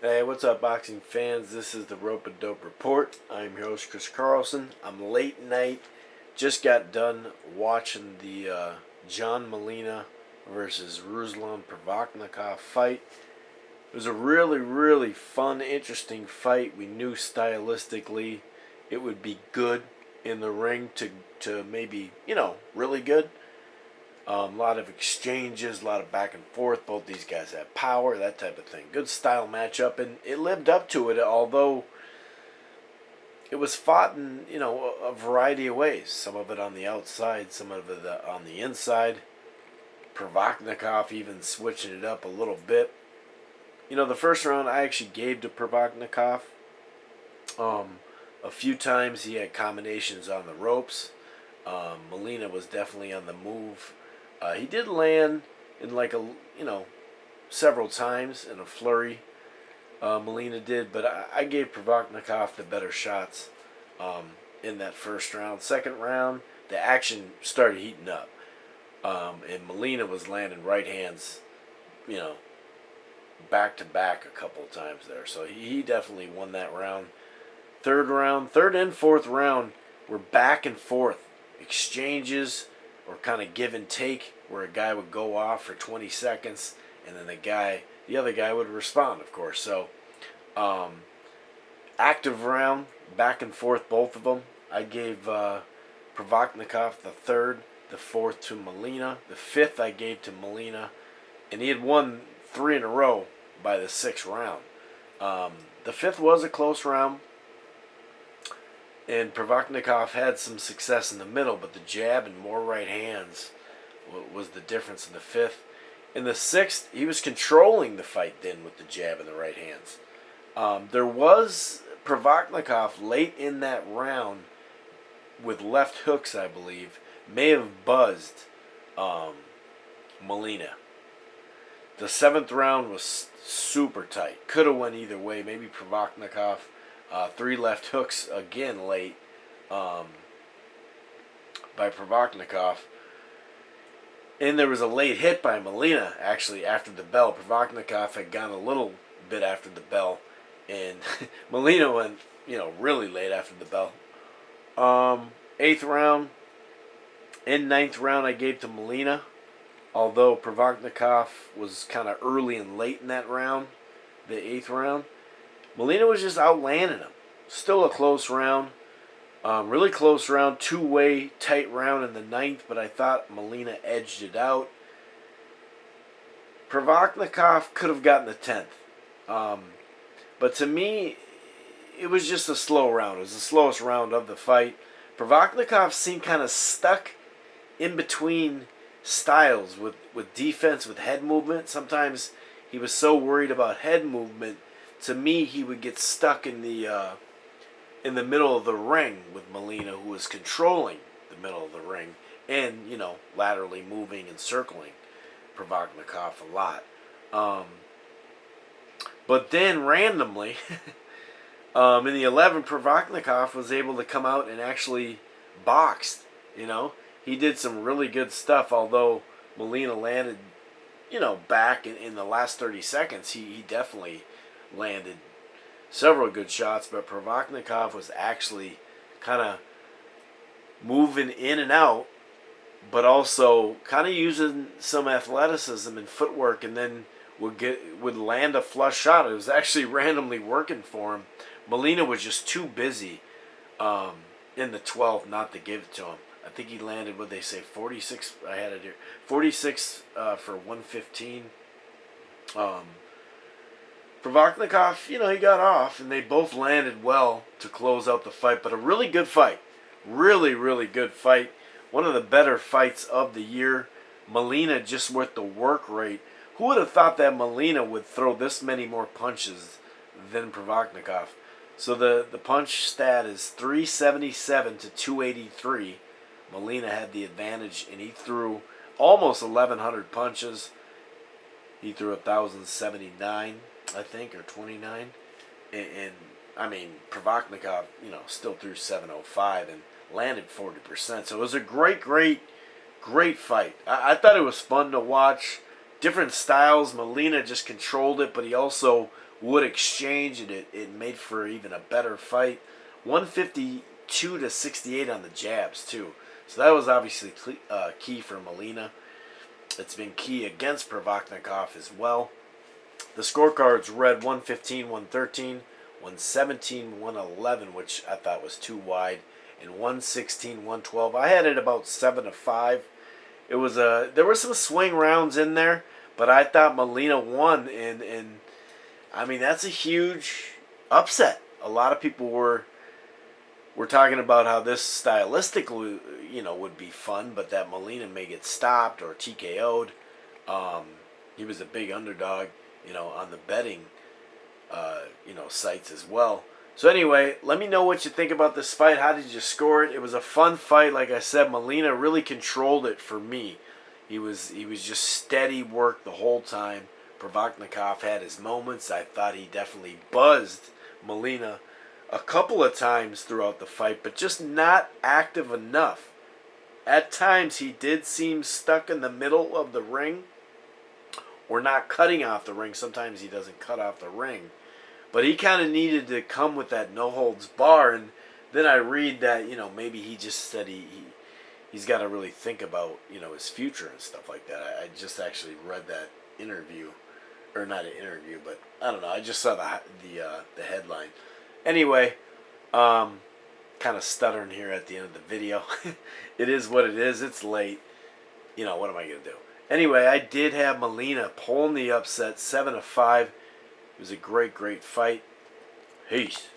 Hey, what's up, boxing fans? This is the Rope and Dope Report. I'm your host, Chris Carlson. I'm late night. Just got done watching the John Molina versus Ruslan Provodnikov fight. It was a really, really fun, interesting fight. We knew stylistically it would be good in the ring to maybe, really good. A lot of exchanges, a lot of back and forth. Both these guys have power, that type of thing. Good style matchup, and it lived up to it, although it was fought in, a variety of ways. Some of it on the outside, some of it on the inside. Provodnikov even switching it up a little bit. The first round I actually gave to Provodnikov. A few times he had combinations on the ropes. Molina was definitely on the move. He did land in several times in a flurry. Molina did, but I gave Provodnikov the better shots in that first round. Second round, the action started heating up, and Molina was landing right hands, back to back a couple of times there. So he definitely won that round. Third and fourth round were back and forth exchanges or kind of give and take, where a guy would go off for 20 seconds and then the other guy would respond, of course. So active round, back and forth, both of them. I gave Provodnikov the third, the fourth to Molina, the fifth I gave to Molina, and he had won 3 in a row by the sixth round. The fifth was a close round, and Provodnikov had some success in the middle, but the jab and more right hands was the difference in the fifth. In the sixth, he was controlling the fight then with the jab and the right hands. There was Provodnikov late in that round with left hooks, I believe, may have buzzed Molina. The seventh round was super tight. Could have went either way. Maybe Provodnikov. 3 left hooks again late by Provodnikov. And there was a late hit by Molina, actually, after the bell. Provodnikov had gone a little bit after the bell, and Molina went, really late after the bell. Eighth round and ninth round I gave to Molina, although Provodnikov was kind of early and late in that round, the eighth round. Molina was just outlanding him. Still a close round. Really close round. Two-way tight round in the ninth, but I thought Molina edged it out. Provodnikov could have gotten the 10th. But to me, it was just a slow round. It was the slowest round of the fight. Provodnikov seemed kind of stuck in between styles with defense, with head movement. Sometimes he was so worried about head movement. To me, he would get stuck in the middle of the ring with Molina, who was controlling the middle of the ring and, laterally moving and circling Provodnikov a lot. But then randomly, in the 11th, Provodnikov was able to come out and actually boxed. He did some really good stuff, although Molina landed, back in the last 30 seconds. He definitely landed several good shots, but Provodnikov was actually kind of moving in and out, but also kind of using some athleticism and footwork, and then would land a flush shot. It was actually randomly working for him. Molina was just too busy in the 12th not to give it to him. I think he landed, what they say, 46. I had it here, 46 for 115. Provodnikov, he got off, and they both landed well to close out the fight. But a really good fight. Really, really good fight. One of the better fights of the year. Molina just with the work rate. Who would have thought that Molina would throw this many more punches than Provodnikov? So the punch stat is 377 to 283. Molina had the advantage, and he threw almost 1,100 punches. He threw 1,079. I think, or 29, and I mean Provodnikov, still threw 705 and landed 40%. So it was a great fight. I thought it was fun to watch. Different styles. Molina just controlled it, but he also would exchange, and it made for even a better fight. 152 to 68 on the jabs too. So that was obviously key for Molina. It's been key against Provodnikov as well. The scorecards read 115, 113, 117, 111, which I thought was too wide, and 116, 112. I had it about 7 to 5. It was there were some swing rounds in there, but I thought Molina won, and I mean that's a huge upset. A lot of people were talking about how this stylistically, would be fun, but that Molina may get stopped or TKO'd. He was a big underdog, on the betting, sites as well. So anyway, let me know what you think about this fight. How did you score it? It was a fun fight. Like I said, Molina really controlled it for me. He was just steady work the whole time. Provodnikov had his moments. I thought he definitely buzzed Molina a couple of times throughout the fight, but just not active enough. At times, he did seem stuck in the middle of the ring or not cutting off the ring. Sometimes he doesn't cut off the ring. But he kind of needed to come with that no-holds bar, and then I read that, maybe he just said he's got to really think about, his future and stuff like that. I just actually read that interview, or not an interview, but I don't know. I just saw the headline. Anyway, kind of stuttering here at the end of the video. It is what it is. It's late. What am I going to do? Anyway, I did have Molina pulling the upset 7 to 5. It was a great, great fight. Peace.